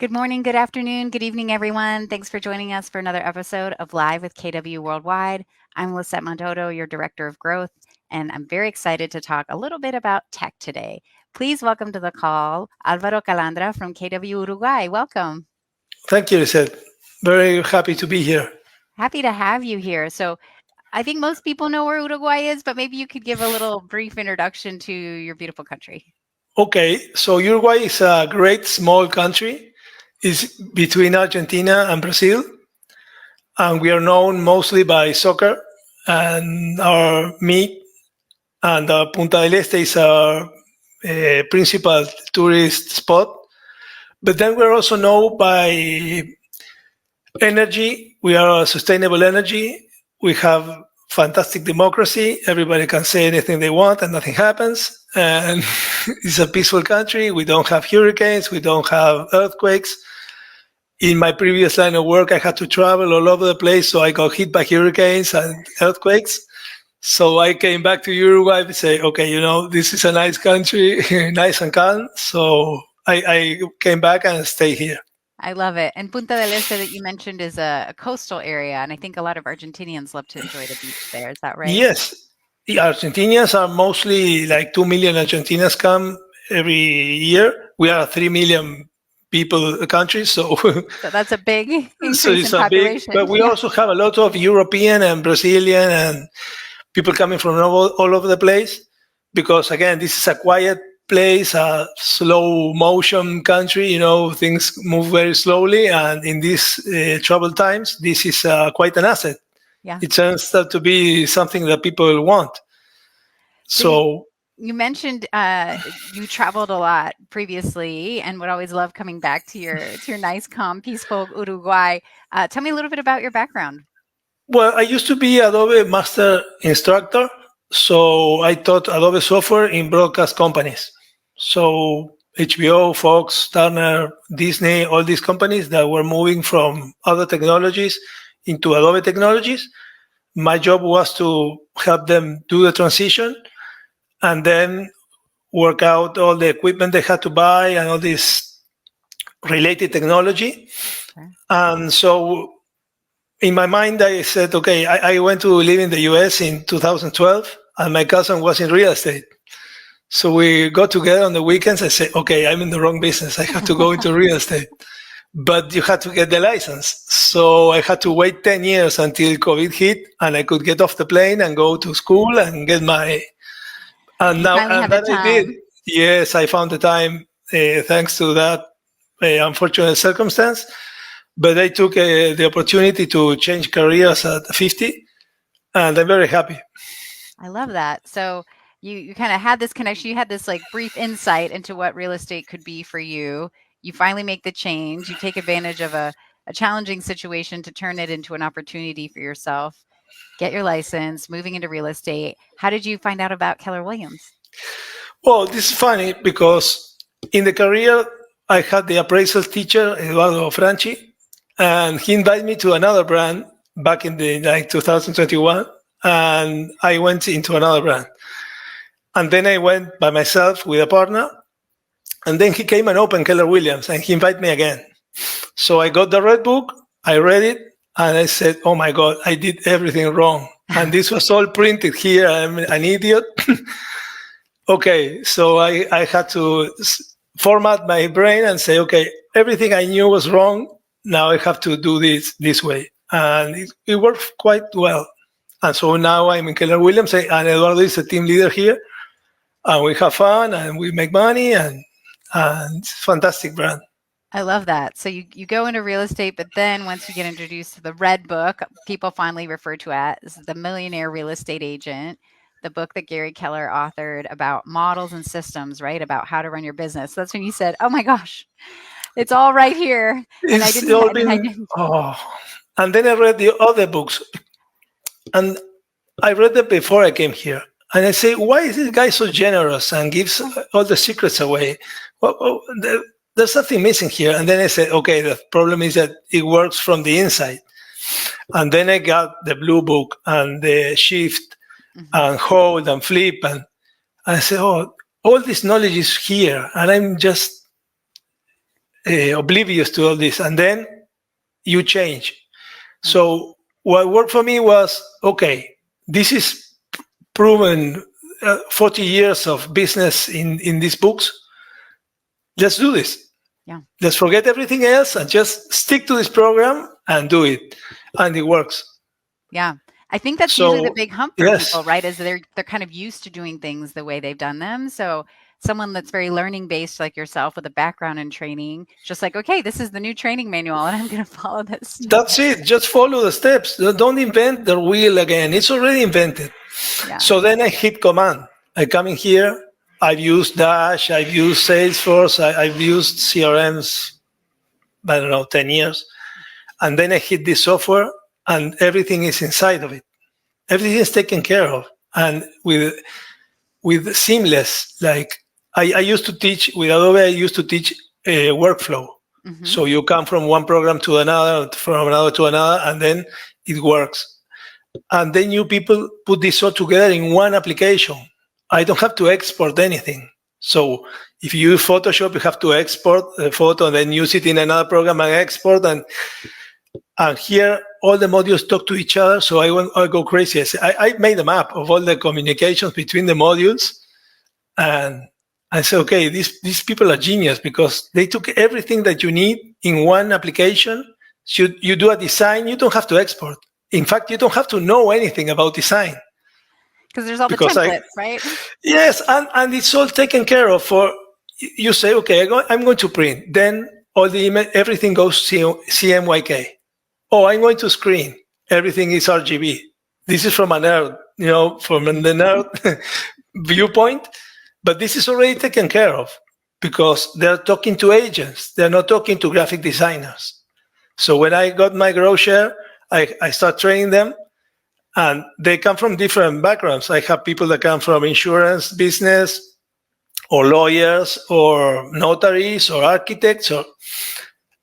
Good morning, good afternoon, good evening, everyone. Thanks for joining us for another episode of Live with KW Worldwide. I'm Lisette Montoto, your Director of Growth, and I'm very excited to talk a little bit about tech today. Please welcome to the call Alvaro Calandra from KW Uruguay. Welcome. Thank you, Lisette. Very happy to be here. Happy to have you here. So, I think most people know where Uruguay is, but maybe you could give a little brief introduction to your beautiful country. Okay, so Uruguay is a great small country. It's between Argentina and Brazil, and we are known mostly by soccer. And our meat and Punta del Este is our principal tourist spot. But then we're also known by energy. We are a sustainable energy. We have fantastic democracy. Everybody can say anything they want and nothing happens. And it's a peaceful country. We don't have hurricanes. We don't have earthquakes. In my previous line of work, I had to travel all over the place. So I got hit by hurricanes and earthquakes. So I came back to Uruguay to say, okay, this is a nice country, nice and calm. So I came back and stay here. I love it. And Punta del Este that you mentioned is a coastal area, and I think a lot of Argentinians love to enjoy the beach there. Is that right? Yes, the Argentinians are mostly like 2 million Argentinians come every year. We are a 3 million people country, so So that's a big so increase it's in a big. But population. we Yeah. also have a lot of European and Brazilian and people coming from all over the place because again, this is a quiet place, a slow motion country. Things move very slowly, and in these troubled times, this is quite an asset. Yeah. It turns out to be something that people want. So you, So you mentioned you traveled a lot previously and would always love coming back to your nice, calm, peaceful Uruguay. Tell me a little bit about your background. well, I used to be Adobe Master Instructor, so I taught Adobe software in broadcast companies. So HBO, Fox, Turner, Disney, all these companies that were moving from other technologies into Adobe technologies. My job was to help them do the transition and then work out all the equipment they had to buy and all this related technology. Okay. And so in my mind, I said, okay, I went to live in the US in 2012, and my cousin was in real estate. So we got together on the weekends. I said, okay, I'm in the wrong business. I have to go into real estate. But you had to get the license. So I had to wait 10 years until COVID hit, and I could get off the plane and go to school and get my. And You now, finally and had the that I did. time. Yes, I found the time thanks to that unfortunate circumstance. But I took the opportunity to change careers at 50, and I'm very happy. I love that. So you kind of had this connection. You had this like brief insight into what real estate could be for you. You finally make the change. You take advantage of a challenging situation to turn it into an opportunity for yourself. Get your license, moving into real estate. How did you find out about Keller Williams? Well, this is funny because in the career, I had the appraisal teacher, Eduardo Franchi, and he invited me to another brand back in the like 2021, and I went into another brand. And then I went by myself with a partner, and then he came and opened Keller Williams, and he invited me again. So I got the red book, I read it, and I said, oh my God, I did everything wrong. And this was all printed here. I'm an idiot. Okay, so I had to format my brain and say, okay, everything I knew was wrong. Now I have to do this way. And it worked quite well. And so now I'm in Keller Williams, and Eduardo is the team leader here. And we have fun and we make money, and it's a fantastic brand. I love that. So you go into real estate, but then once you get introduced to the red book, people finally refer to it as the Millionaire Real Estate Agent, the book that Gary Keller authored about models and systems, right? About how to run your business. That's when you said, "Oh my gosh, it's all right here." And I It's didn't all and I been, didn't oh. And then I read the other books, and I read them before I came here. And I say, why is this guy so generous and gives all the secrets away? There's nothing missing here. And then I said, okay, the problem is that it works from the inside. And then I got the blue book and the shift Mhm. and hold and flip. And I said, oh, all this knowledge is here. And I'm just oblivious to all this, and then you change. So what worked for me was, okay, this is proven 40 years of business in these books. Let's do this. Yeah. Let's forget everything else and just stick to this program and do it. And it works. Yeah. I think that's So, usually the big hump for yes. people, right? Is they're kind of used to doing things the way they've done them. So someone that's very learning based like yourself with a background in training, just like, okay, this is the new training manual and I'm going to follow this stuff. That's it. Just follow the steps. Don't invent the wheel again. It's already invented. Yeah. So then I hit command. I come in here. I've used Dash. I've used Salesforce. I've used CRMs, I don't know, 10 years. And then I hit this software and everything is inside of it. Everything is taken care of. And with seamless, like I used to teach with Adobe, I used to teach a workflow. Mhm. So you come from one program to another, from another to another, and then it works. And then you people put this all together in one application. I don't have to export anything. So if you use Photoshop, you have to export the photo and then use it in another program and export. And here, all the modules talk to each other. So I go crazy. I made a map of all the communications between the modules. And I said, okay, these people are genius because they took everything that you need in one application. So you do a design, you don't have to export. In fact, you don't have to know anything about design. Because there's all the Because templates, right? Yes, and it's all taken care of. For you say, okay, I'm going to print. Then all the email, everything goes CMYK. Oh, I'm going to screen. Everything is RGB. This is from a nerd, from the nerd viewpoint. But this is already taken care of because they're talking to agents. They're not talking to graphic designers. So when I got my grow share, I start training them. And they come from different backgrounds. I have people that come from insurance business or lawyers or notaries or architects.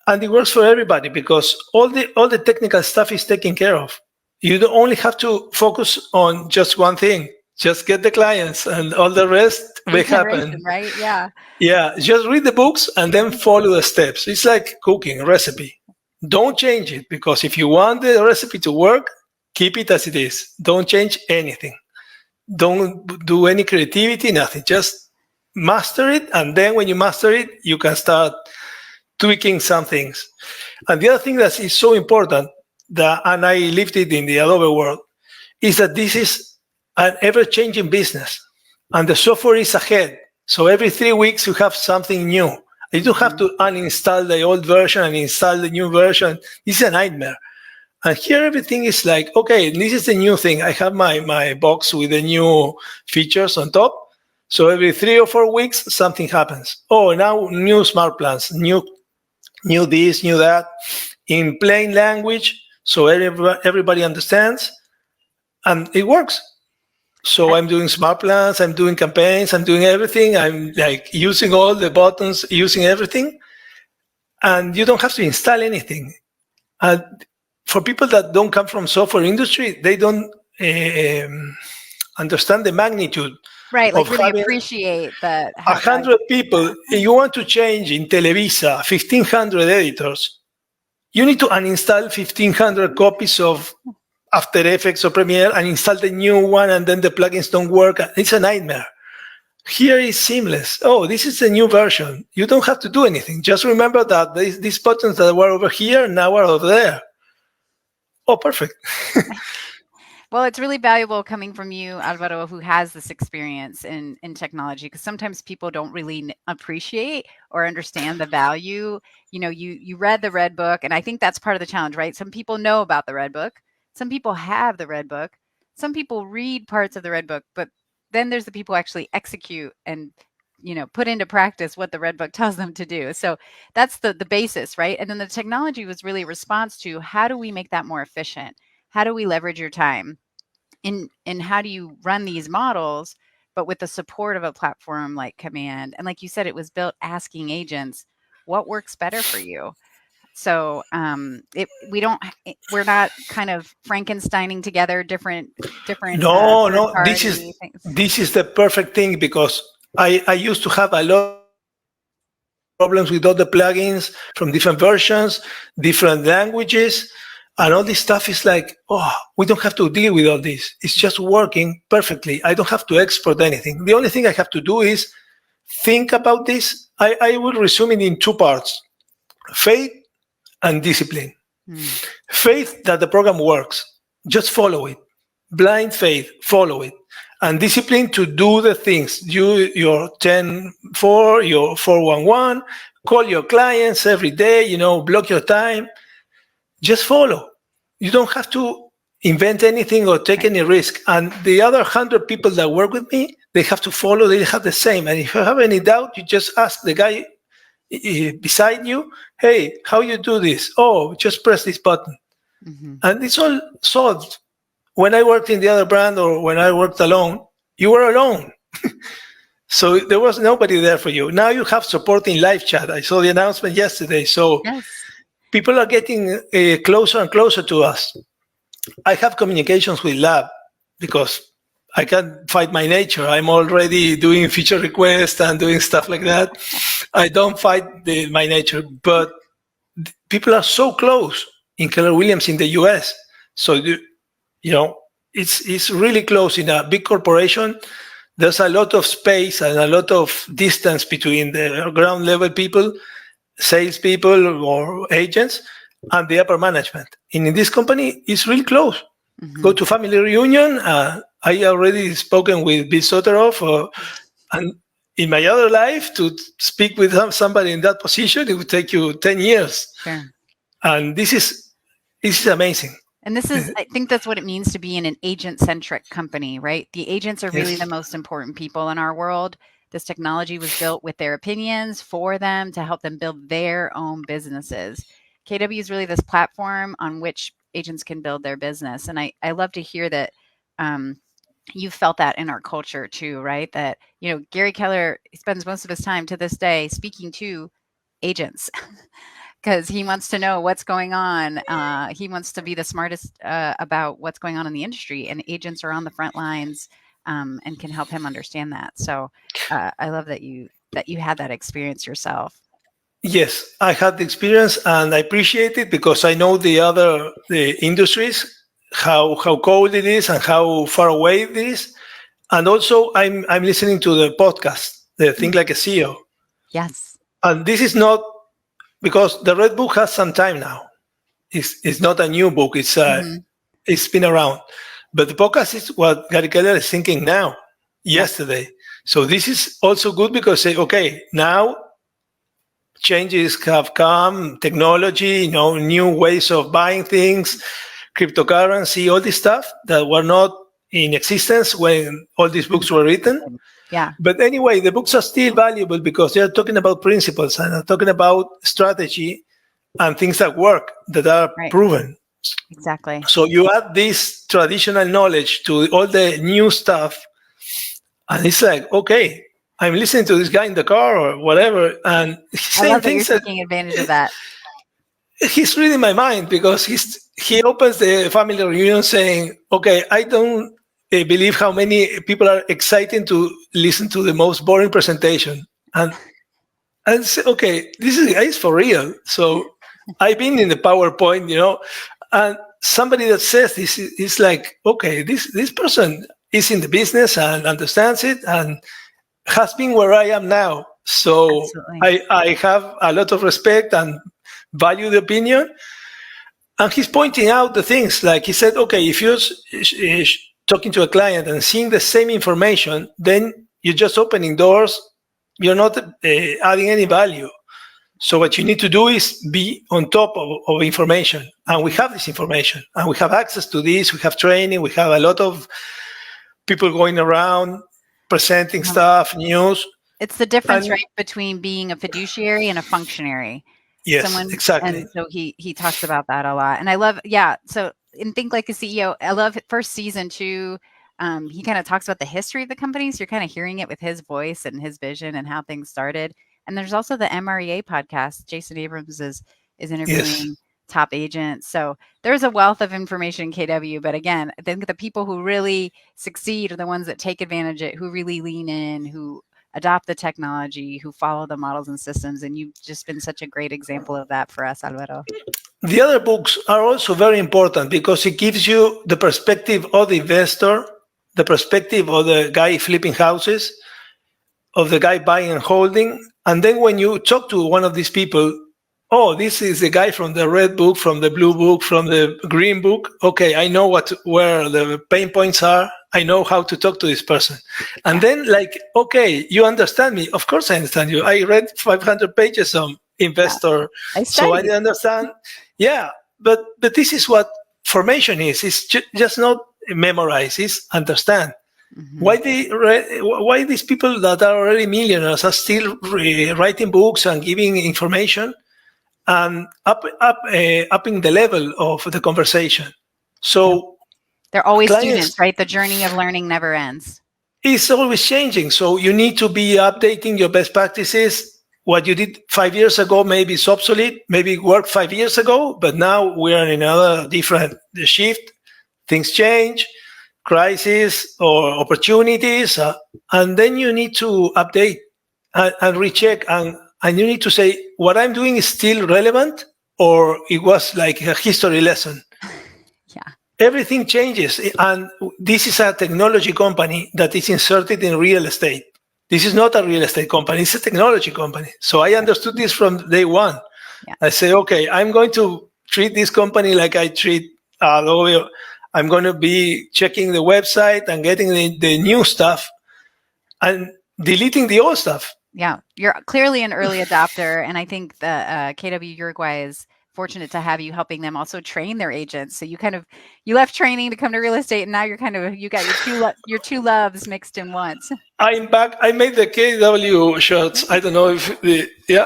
And it works for everybody because all the technical stuff is taken care of. You don't only have to focus on just one thing. Just get the clients and all the rest will happen. Right? Yeah. Yeah, just read the books and then follow the steps. It's like cooking a recipe. Don't change it because if you want the recipe to work, keep it as it is. Don't change anything. Don't do any creativity, nothing. Just master it. And then when you master it, you can start tweaking some things. And the other thing that is so important, and I lived it in the Adobe world, is that this is an ever-changing business. And the software is ahead. So every 3 weeks, you have something new. You don't have to uninstall the old version and install the new version. It's a nightmare. And here everything is like, okay, this is the new thing. I have my box with the new features on top. So every 3 or 4 weeks, something happens. Oh, now new smart plans, new this, new that, in plain language, so everybody understands, and it works. So I'm doing smart plans, I'm doing campaigns, I'm doing everything. I'm like using all the buttons, using everything, and you don't have to install anything. And for people that don't come from software industry, they don't understand the magnitude. Right, like of really having appreciate that. 100 people. You want to change in Televisa 1,500 editors. You need to uninstall 1,500 copies of After Effects or Premiere and install the new one, and then the plugins don't work. It's a nightmare. Here is seamless. Oh, this is the new version. You don't have to do anything. Just remember that these buttons that were over here now are over there. Oh, perfect. Well, it's really valuable coming from you, Alvaro, who has this experience in technology, because sometimes people don't really appreciate or understand the value. You read the Red Book, and I think that's part of the challenge, right? Some people know about the Red Book. Some people have the Red Book. Some people read parts of the Red Book, but then there's the people who actually execute and put into practice what the Red Book tells them to do. So that's the basis, right? And then the technology was really a response to how do we make that more efficient? How do we leverage your time? And how do you run these models, but with the support of a platform like Command? And like you said, it was built asking agents, what works better for you? So we're not kind of Frankensteining together different. No. This is the perfect thing because I used to have a lot problems with all the plugins from different versions, different languages, and all this stuff is like, oh, we don't have to deal with all this. It's just working perfectly. I don't have to export anything. The only thing I have to do is think about this. I will resume it in two parts: faith and discipline. Faith that the program works, just follow it. Blind faith, follow it. And discipline to do the things. Do your 10-4, your 411, call your clients every day, block your time. Just follow. You don't have to invent anything or take any risk. And the other 100 people that work with me, they have to follow, they have the same. And if you have any doubt, you just ask the guy beside you, hey, how you do this? Oh, just press this button. And it's all solved. When I worked in the other brand or when I worked alone, you were alone. So there was nobody there for you. Now you have support in live chat. I saw the announcement yesterday. So people are getting closer and closer to us. I have communications with Lab because I can't fight my nature. I'm already doing feature requests and doing stuff like that. I don't fight my nature, but people are so close in Keller Williams in the US. So, it's really close. In a big corporation, there's a lot of space and a lot of distance between the ground level people, salespeople or agents, and the upper management. And in this company, it's really close. Go to family reunion. I already spoken with Bill Soterov, and in my other life, to speak with somebody in that position, it would take you 10 years. Sure. And this is amazing. And this is, I think that's what it means to be in an agent-centric company, right? The agents are really the most important people in our world. This technology was built with their opinions for them to help them build their own businesses. KW is really this platform on which agents can build their business. And I love to hear that you felt that in our culture too, right? That, Gary Keller spends most of his time to this day speaking to agents because he wants to know what's going on. He wants to be the smartest about what's going on in the industry, and agents are on the front lines and can help him understand that. So I love that you had that experience yourself. Yes, I had the experience and I appreciate it because I know the industries, how cold it is and how far away it is. And also I'm listening to the podcast, the Think Like a CEO. Yes. And this is not because the Red Book has some time now. It's not a new book. It's been around. But the podcast is what Gary Keller is thinking now, yesterday. So this is also good because okay, now changes have come, technology, new ways of buying things, cryptocurrency, all this stuff that were not in existence when all these books were written. Yeah. But anyway, the books are still valuable because they're talking about principles and are talking about strategy and things that work, that are proven. Exactly. So you add this traditional knowledge to all the new stuff, and it's like, okay, I'm listening to this guy in the car or whatever, and he's saying things you're taking advantage of that. He's reading my mind because he opens the family reunion saying, okay, I don't believe how many people are excited to listen to the most boring presentation. And say, okay, this is for real. So I've been in the PowerPoint, and somebody that says this is like, okay, this person is in the business and understands it and has been where I am now. So I have a lot of respect and value the opinion. And he's pointing out the things like he said, okay, if you're talking to a client and seeing the same information, then you're just opening doors. You're not adding any value. So what you need to do is be on top of information. And we have this information and we have access to this. We have training. We have a lot of people going around presenting stuff, news. It's the difference, right, between being a fiduciary and a functionary. Yes, exactly. And so he talks about that a lot. And I love, so in Think Like a CEO, I love first season 2. He kind of talks about the history of the company. So you're kind of hearing it with his voice and his vision and how things started. And there's also the MREA podcast. Jason Abrams is interviewing top agents. So there's a wealth of information in KW. But again, I think the people who really succeed are the ones that take advantage of it, who really lean in, who adopt the technology, who follow the models and systems. And you've just been such a great example of that for us, Alvaro. The other books are also very important because it gives you the perspective of the investor, the perspective of the guy flipping houses, of the guy buying and holding. And then when you talk to one of these people, oh, this is the guy from the red book, from the blue book, from the green book. Okay, I know where the pain points are. I know how to talk to this person. And then like, okay, you understand me. Of course I understand you. I read 500 pages on investor. Yeah, so I understand. Yeah, but this is what formation is. It's just not memorize, it's understand. Mm-hmm. Why these people that are already millionaires are still writing books and giving information and upping the level of the conversation. So they're always students, right? The journey of learning never ends. It's always changing. So you need to be updating your best practices. What you did 5 years ago maybe is obsolete, maybe it worked 5 years ago, but now we're in another different shift. Things change, crisis or opportunities, and then you need to update and recheck, and you need to say, what I'm doing is still relevant, or it was like a history lesson. Yeah. Everything changes, and this is a technology company that is inserted in real estate. This is not a real estate company, it's a technology company. So I understood this from day one. Yeah. I say, okay, I'm going to treat this company like I treat Adobe. I'm going to be checking the website and getting the new stuff and deleting the old stuff. Yeah, you're clearly an early adopter. And I think the KW Uruguay is fortunate to have you helping them also train their agents. So you left training to come to real estate, and now you got your two loves mixed in once. I'm back. I made the KW shirts. I don't know if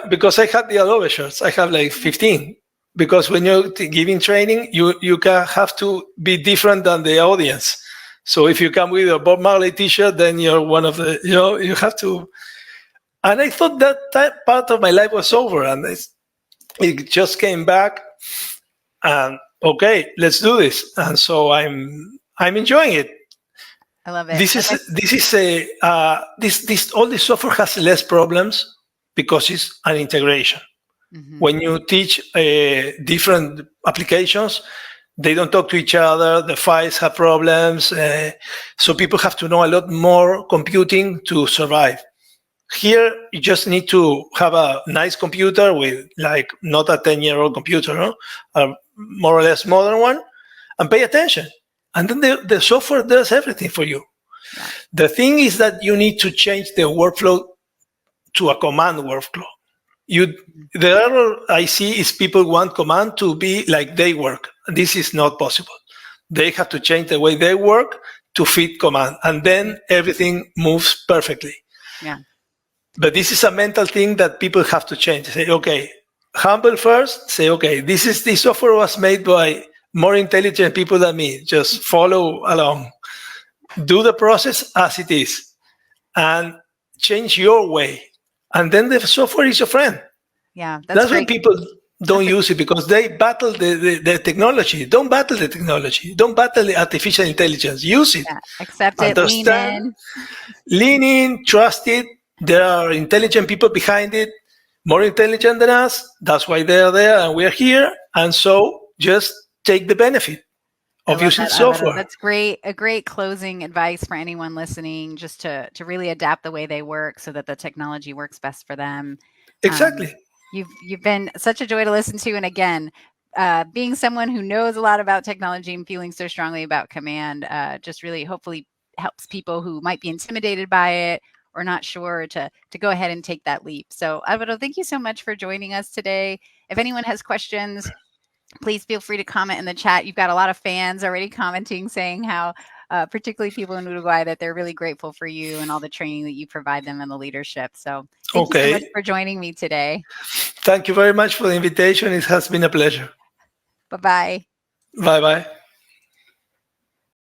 because I had the Adobe shirts. I have like 15. Because when you're giving training, you have to be different than the audience. So if you come with a Bob Marley T-shirt, then you're one of the, you have to. And I thought that part of my life was over, and it just came back. And okay, let's do this. And so I'm enjoying it. I love it. All this software has less problems because it's an integration. Mm-hmm. When you teach different applications, they don't talk to each other. The files have problems. So people have to know a lot more computing to survive. Here, you just need to have a nice computer with like not a 10-year-old computer, no? A more or less modern one, and pay attention. And then the software does everything for you. Yeah. The thing is that you need to change the workflow to a command workflow. The error I see is people want command to be like they work. This is not possible. They have to change the way they work to fit command, and then everything moves perfectly. Yeah. But this is a mental thing that people have to change. Say, okay, humble first. Say, okay, this software was made by more intelligent people than me. Just follow along. Do the process as it is, and change your way. And then the software is your friend. Yeah, that's why people don't use it, because they battle the technology. Don't battle the technology. Don't battle the artificial intelligence. Use it. Yeah, accept it. Lean in. Trust it. There are intelligent people behind it, more intelligent than us. That's why they're there and we're here. And so just take the benefit of using software. That's great. A great closing advice for anyone listening, just to really adapt the way they work so that the technology works best for them. Exactly. You've been such a joy to listen to. And again, being someone who knows a lot about technology and feeling so strongly about command, just really hopefully helps people who might be intimidated by it or not sure to go ahead and take that leap. So Alvaro, thank you so much for joining us today. If anyone has questions, please feel free to comment in the chat. You've got a lot of fans already commenting, saying how, particularly people in Uruguay, that they're really grateful for you and all the training that you provide them and the leadership. So thank you so much for joining me today. Thank you very much for the invitation. It has been a pleasure. Bye-bye. Bye-bye.